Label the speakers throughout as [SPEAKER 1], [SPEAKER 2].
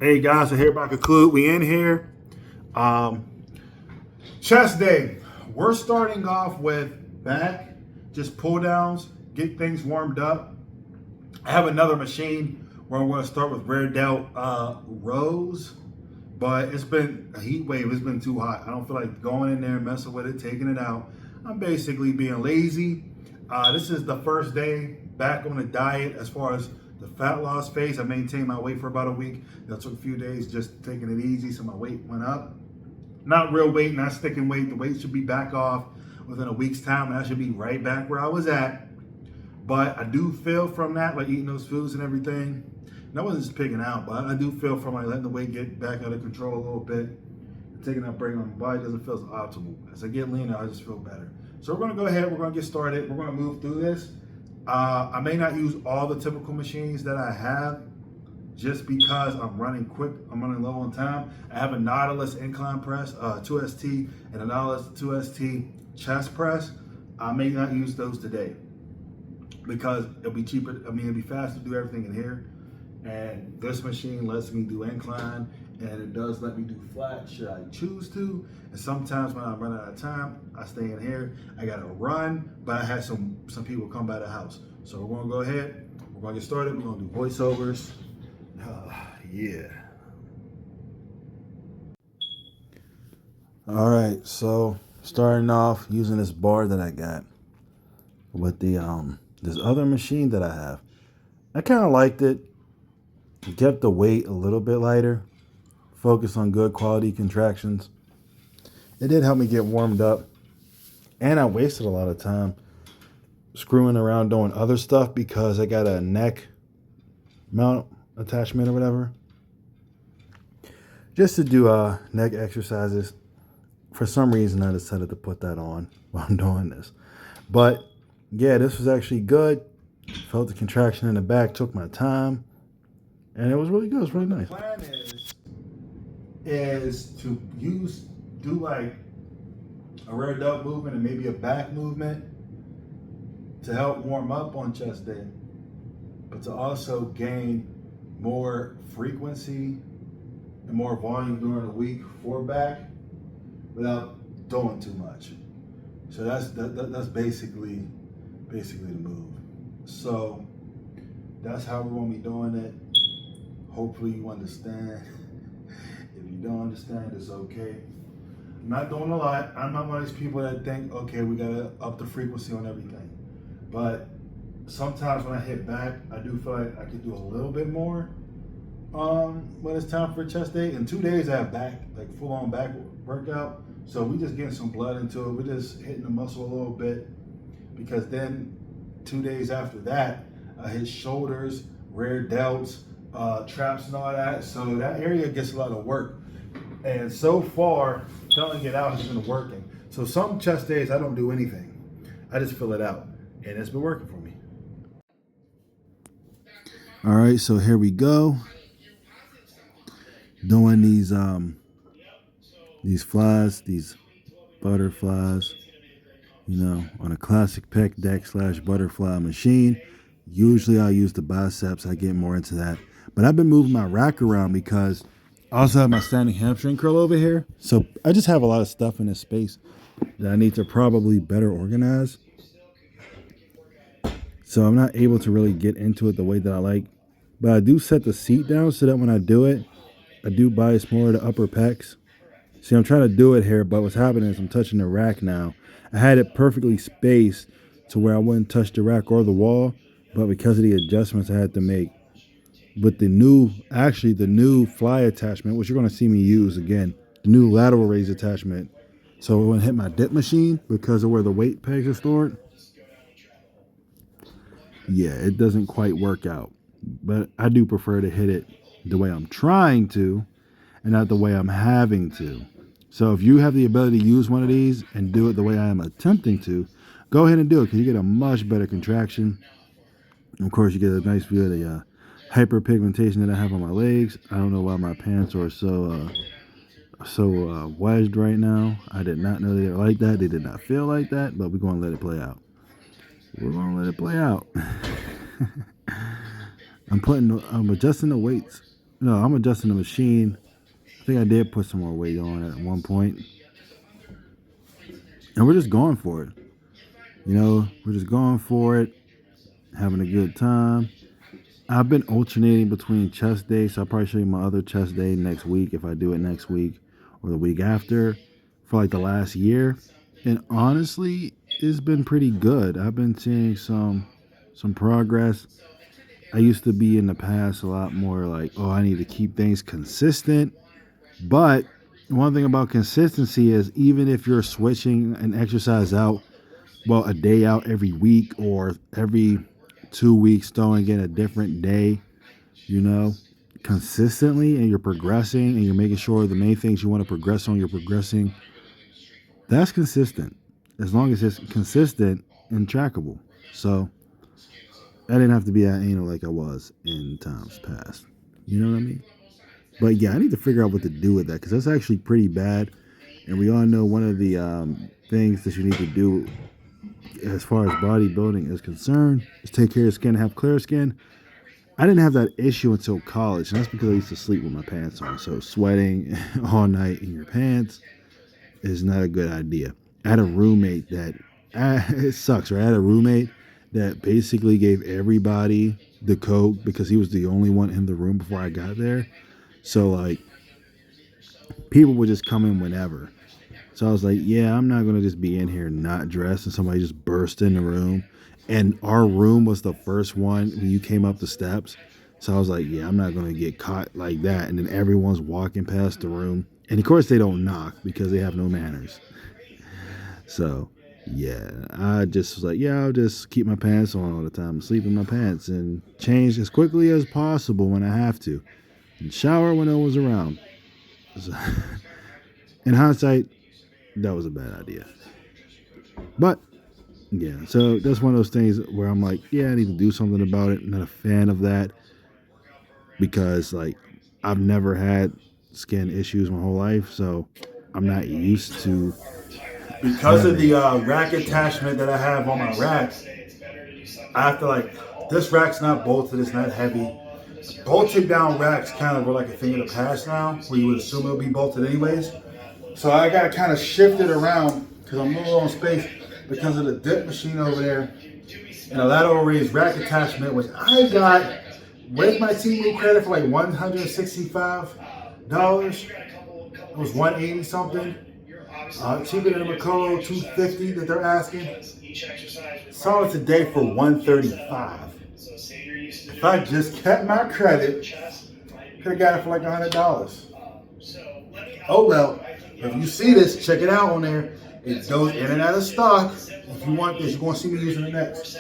[SPEAKER 1] Hey guys, so here by conclude. We in here. Um, Chest day. We're starting off with back, just pull downs, get things warmed up. I have another machine where I'm going to start with rear delt rows, but it's been a heat wave. It's been too hot. I don't feel like going in there, messing with it, taking it out. I'm basically being lazy. This is the first day back on the diet as far as the fat loss phase. I maintained my weight for about a week. That took a few days just taking it easy, so my weight went up. Not real weight, not sticking weight. The weight should be back off within a week's time, and I should be right back where I was at. But I do feel from that, like eating those foods and everything. And I wasn't just picking out, but I do feel from like letting the weight get back out of control a little bit. Taking that break on my body doesn't feel as optimal. As I get leaner, I just feel better. So we're gonna go ahead, we're gonna get started. We're gonna move through this. I may not use all the typical machines that I have just because I'm running quick, I'm running low on time. I have a Nautilus incline press, 2ST, and a Nautilus 2ST chest press. I may not use those today because it'll be cheaper. I mean, it'll be faster to do everything in here. And this machine lets me do incline, and it does let me do flat should I choose to. And sometimes when I'm running out of time, I stay in here. I gotta run, but I had some people come by the house. So we're gonna go ahead, we're gonna get started. We're gonna do voiceovers. Yeah. All right, so starting off using this bar that I got with the this other machine that I have. I kind of liked it. It kept the weight a little bit lighter. Focus on good quality contractions. It did help me get warmed up, and I wasted a lot of time screwing around doing other stuff because I got a neck mount attachment or whatever, just to do neck exercises. For some reason, I decided to put that on while I'm doing this. But yeah, this was actually good. Felt the contraction in the back, took my time, and it was really good. It was really nice. The plan is to do like a rear delt movement and maybe a back movement to help warm up on chest day, but to also gain more frequency and more volume during the week for back without doing too much. So that's basically the move. So that's how we're gonna be doing it. Hopefully you understand. If you don't understand, it's okay. I'm not doing a lot. I'm not one of these people that think, okay, we gotta up the frequency on everything. But sometimes when I hit back, I do feel like I could do a little bit more when it's time for chest day. In 2 days, I have back, like full on back workout. So we just getting some blood into it. We're just hitting the muscle a little bit, because then 2 days after that, I hit shoulders, rear delts, traps and all that. So that area gets a lot of work. And so far, filling it out has been working. So some chest days, I don't do anything. I just fill it out. And it's been working for me. All right, so here we go. Doing these flies, these butterflies, on a classic pec deck / butterfly machine. Usually I use the biceps. I get more into that. But I've been moving my rack around because I also have my standing hamstring curl over here. So I just have a lot of stuff in this space that I need to probably better organize. So I'm not able to really get into it the way that I like. But I do set the seat down so that when I do it, I do bias more to the upper pecs. See, I'm trying to do it here, but what's happening is I'm touching the rack now. I had it perfectly spaced to where I wouldn't touch the rack or the wall, but because of the adjustments I had to make with the new fly attachment, which you're going to see me use again, the new lateral raise attachment. So when I hit my dip machine, because of where the weight pegs are stored, yeah, it doesn't quite work out. But I do prefer to hit it the way I'm trying to and not the way I'm having to. So if you have the ability to use one of these and do it the way I am attempting to, go ahead and do it, because you get a much better contraction. And of course, you get a nice view of the hyperpigmentation that I have on my legs. I don't know why my pants are so wedged right now. I did not know they were like that. They did not feel like that, but we're going to let it play out. We're going to let it play out. I'm adjusting the weights
[SPEAKER 2] no, I'm adjusting the machine. I think I did put some more weight on at one point, and we're just going for it. We're just going for it, having a good time. I've been alternating between chest days, so I'll probably show you my other chest day next week if I do it next week or the week after for like the last year. And honestly, it's been pretty good. I've been seeing some progress. I used to be in the past a lot more like, oh, I need to keep things consistent. But one thing about consistency is even if you're switching an exercise out, well, a day out every week or every 2 weeks, throwing in a different day, you know, consistently, and you're progressing and you're making sure the main things you want to progress on, you're progressing. That's consistent as long as it's consistent and trackable. So I didn't have to be that anal like I was in times past. You know what I mean? But yeah, I need to figure out what to do with that because that's actually pretty bad. And we all know one of the things that you need to do as far as bodybuilding is concerned is take care of your skin, have clear skin. I didn't have that issue until college, and that's because I used to sleep with my pants on. So sweating all night in your pants is not a good idea. I had a roommate that it sucks, right? I had a roommate that basically gave everybody the coke because he was the only one in the room before I got there. So like people would just come in whenever. So I was like, yeah, I'm not gonna just be in here not dressed and somebody just burst in the room. And our room was the first one when you came up the steps. So I was like, yeah, I'm not gonna get caught like that. And then everyone's walking past the room. And of course they don't knock because they have no manners. So yeah, I just was like, yeah, I'll just keep my pants on all the time, sleep in my pants, and change as quickly as possible when I have to, and shower when no one's around. So, in hindsight, that was a bad idea. But yeah, so that's one of those things where I'm like, yeah, I need to do something about it. I'm not a fan of that because like I've never had skin issues my whole life, so I'm not used to
[SPEAKER 1] Because of
[SPEAKER 2] having.
[SPEAKER 1] the rack attachment that I have on my rack, I have to like, this rack's not bolted, it's not heavy. Bolted down racks kind of were like a thing of the past now, where you would assume it would be bolted anyways. So I got kind of shifted around because I'm low on space because of the dip machine over there and a lateral raised rack attachment, which I got with my T-Move credit for like $165. It was 180 something. Cheaper than the Macolo 250 that they're asking. Saw it today for 135. If I just kept my credit, could have got it for like $100. Oh well. If you see this, check it out on there. It goes in and out of stock. If you want this, you're going to see me using it next.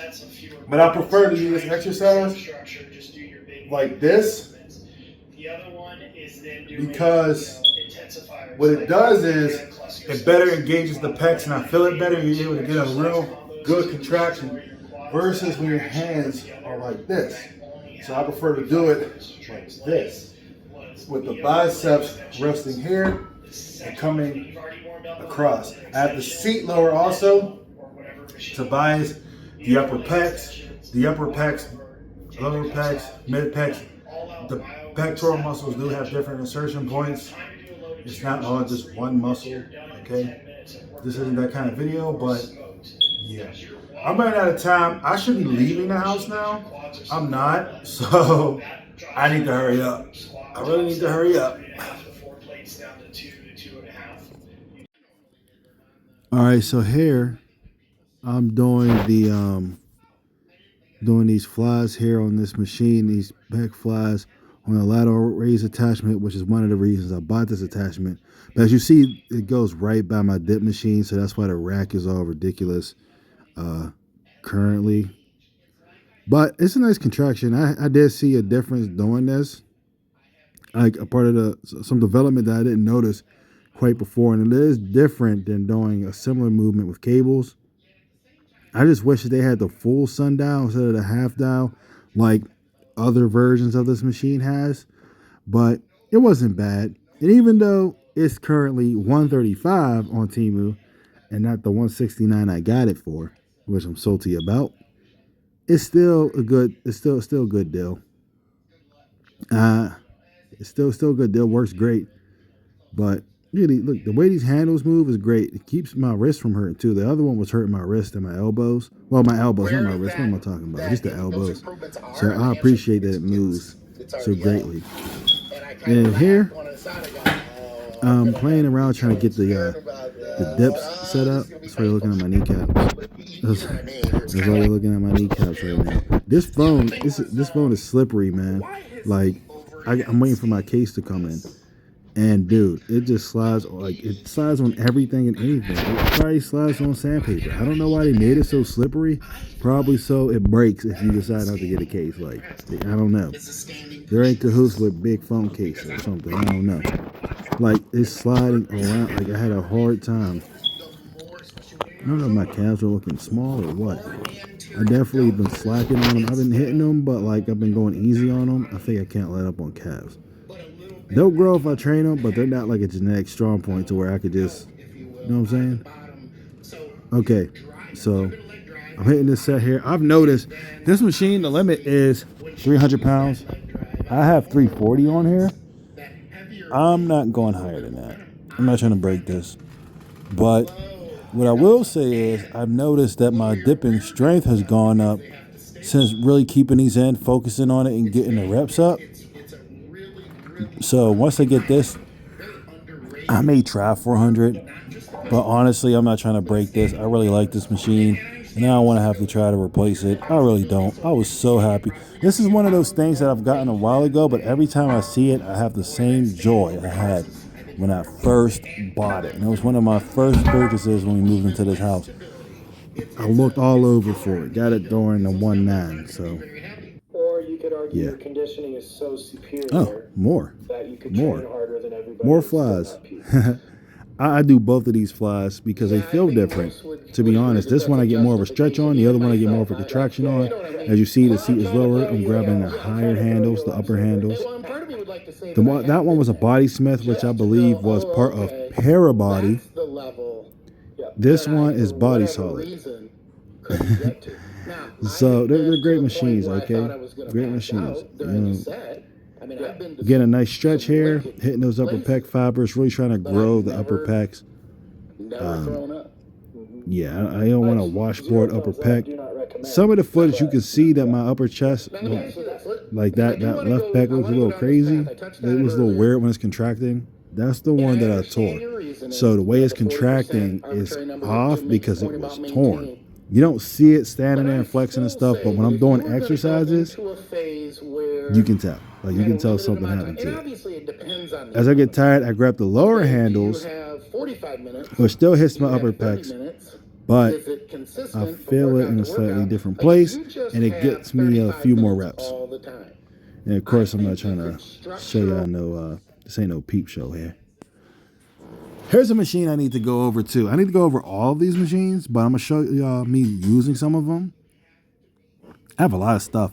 [SPEAKER 1] But I prefer to use exercise like this because what it does is it better engages the pecs and I feel it better. You're able to get a real good contraction versus when your hands are like this. So I prefer to do it like this with the biceps resting here and coming across. I have the seat lower also to bias the upper pecs, lower pecs, mid pecs. The pectoral muscles do have different insertion points. It's not all just one muscle, okay? This isn't that kind of video, but yeah. I'm running out of time. I should be leaving the house now. I'm not, so I need to hurry up. I really need to hurry up.
[SPEAKER 2] All right, so here I'm doing these flies here on this machine, these back flies on a lateral raise attachment, which is one of the reasons I bought this attachment. But as you see, it goes right by my dip machine, so that's why the rack is all ridiculous currently. But it's a nice contraction. I did see a difference doing this, like a part of some development that I didn't notice quite before, and it is different than doing a similar movement with cables. I just wish that they had the full sundial instead of the half dial, like other versions of this machine has. But it wasn't bad. And even though it's currently 135 on Temu and not the 169 I got it for, which I'm salty about, it's still a good deal. Uh, It's still good. It works great. But really, look, the way these handles move is great. It keeps my wrist from hurting too. The other one was hurting my wrist and my elbows. Well, my elbows, not my wrist. What am I talking about? Just the elbows. So I appreciate that it moves so greatly. And here, I'm playing around trying to get the dips set up. That's why you're looking at my kneecaps. That's why you're looking at my kneecaps right now. This phone is slippery, man. Like I'm waiting for my case to come in. And dude, it just slides it slides on everything and anything. It probably slides on sandpaper. I don't know why they made it so slippery. Probably so it breaks if you decide not to get a case. Like, I don't know. They're in cahoots with big phone case or something. I don't know. Like, it's sliding around. Like, I had a hard time. I don't know if my calves are looking small or what. I definitely been slacking on them. I've been hitting them, but like I've been going easy on them. I think I can't let up on calves. They'll grow if I train them, but they're not like a genetic strong point to where I could just, you know what I'm saying? Okay, so I'm hitting this set here. I've noticed this machine, the limit is 300 pounds. I have 340 on here. I'm not going higher than that. I'm not trying to break this. But what I will say is I've noticed that my dipping strength has gone up since really keeping these in, focusing on it, and getting the reps up. So once I get this, I may try 400, but honestly, I'm not trying to break this. I really like this machine, and I don't want to have to try to replace it. I really don't. I was so happy. This is one of those things that I've gotten a while ago, but every time I see it, I have the same joy I had when I first bought it. And it was one of my first purchases when we moved into this house. I looked all over for it. Got it during the 1.9, so...
[SPEAKER 3] Yeah. Your conditioning is so superior.
[SPEAKER 2] Oh, more.
[SPEAKER 3] That you could train harder than everybody.
[SPEAKER 2] More flies. I do both of these flies because they feel different. To be honest, this one I get more of a stretch on. The other one I get more of a contraction on. As you see, the seat is lower. I'm grabbing the higher handles, the upper handles. That one was a Body Smith, which I believe was part of Parabody. This one is Body Solid. So they're great machines, okay? Great machines. Getting a nice stretch here, hitting those upper pec fibers, really trying to grow the upper pecs. Yeah, I don't want a washboard upper pec. Some of the footage you can see that my upper chest, like that left pec looks a little crazy. It was a little weird when it's contracting. That's the one that I tore. So the way it's contracting is off because it was torn. You don't see it standing there and flexing and stuff, but when I'm doing exercises, you can tell. Like, you can tell something happened to it. As I get tired, I grab the lower handles, which still hits my upper pecs, but I feel it in a slightly different place, and it gets me a few more reps. And of course, I'm not trying to show y'all this ain't no peep show here. Here's a machine I need to go over too. I need to go over all of these machines, but I'm going to show y'all me using some of them. I have a lot of stuff.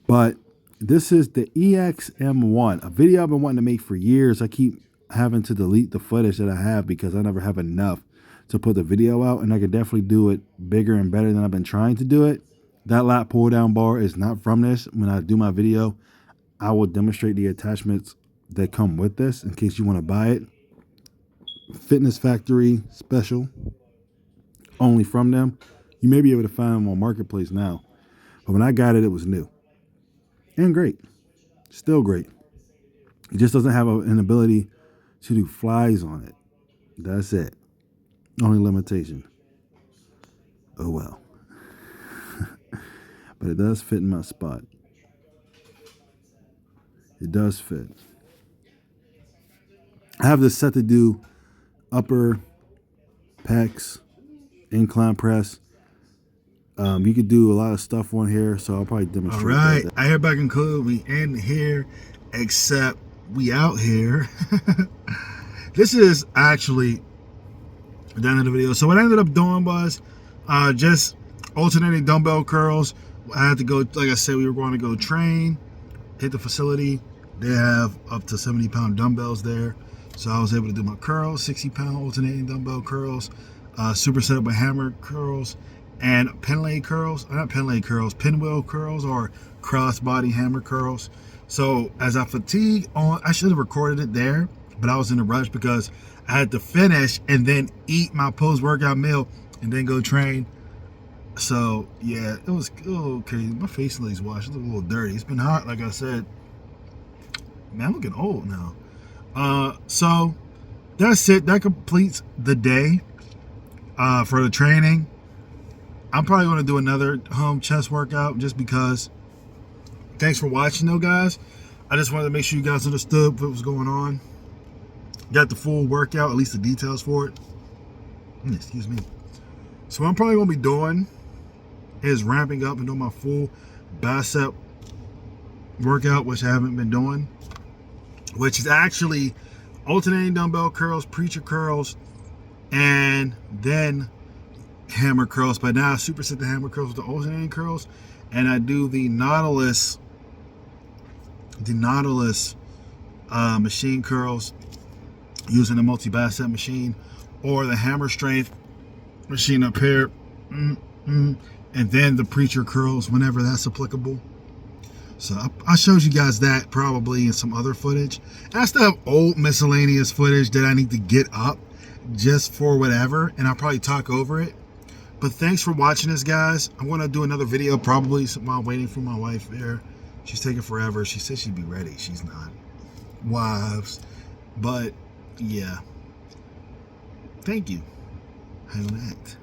[SPEAKER 2] But this is the EXM1, a video I've been wanting to make for years. I keep having to delete the footage that I have because I never have enough to put the video out, and I could definitely do it bigger and better than I've been trying to do it. That lat pull down bar is not from this. When I do my video, I will demonstrate the attachments that come with this in case you want to buy it. Fitness Factory special, only from them. You may be able to find them on Marketplace now, but when I got it, it was new and great, still great. It just doesn't have an ability to do flies on it. That's it. Only limitation. Oh well. But it does fit in my spot. It does fit. I have this set to do upper pecs, incline press. You could do a lot of stuff on here, so I'll probably demonstrate.
[SPEAKER 1] All right, I hereby conclude we end here, except we out here. This is actually the end of the video. So what I ended up doing was just alternating dumbbell curls. I had to go, like I said, we were going to go train, hit the facility. They have up to 70-pound dumbbells there. So I was able to do my curls, 60-pound alternating dumbbell curls, super setup with hammer curls, and pin leg curls. Not pin leg curls, pinwheel curls or cross body hammer curls. So as I fatigue on, I should have recorded it there, but I was in a rush because I had to finish and then eat my post-workout meal and then go train. So yeah, it was crazy. My face lays washed. It's a little dirty. It's been hot, like I said. Man, I'm looking old now. So that's it. That completes the day for the training. I'm probably going to do another home chest workout just because. Thanks for watching, though, guys. I just wanted to make sure you guys understood what was going on. Got the full workout, at least the details for it. Excuse me. So what I'm probably going to be doing is ramping up and doing my full bicep workout, which I haven't been doing, which is actually alternating dumbbell curls, preacher curls, and then hammer curls. But now I superset the hammer curls with the alternating curls, and I do the Nautilus machine curls using the multi-bicep machine, or the hammer strength machine up here, and then the preacher curls whenever that's applicable. So I showed you guys that probably in some other footage. I still have old miscellaneous footage that I need to get up just for whatever, and I'll probably talk over it. But thanks for watching this, guys. I want to do another video probably while waiting for my wife there. She's taking forever. She said she'd be ready. She's not. Wives. But yeah. Thank you. Have an act.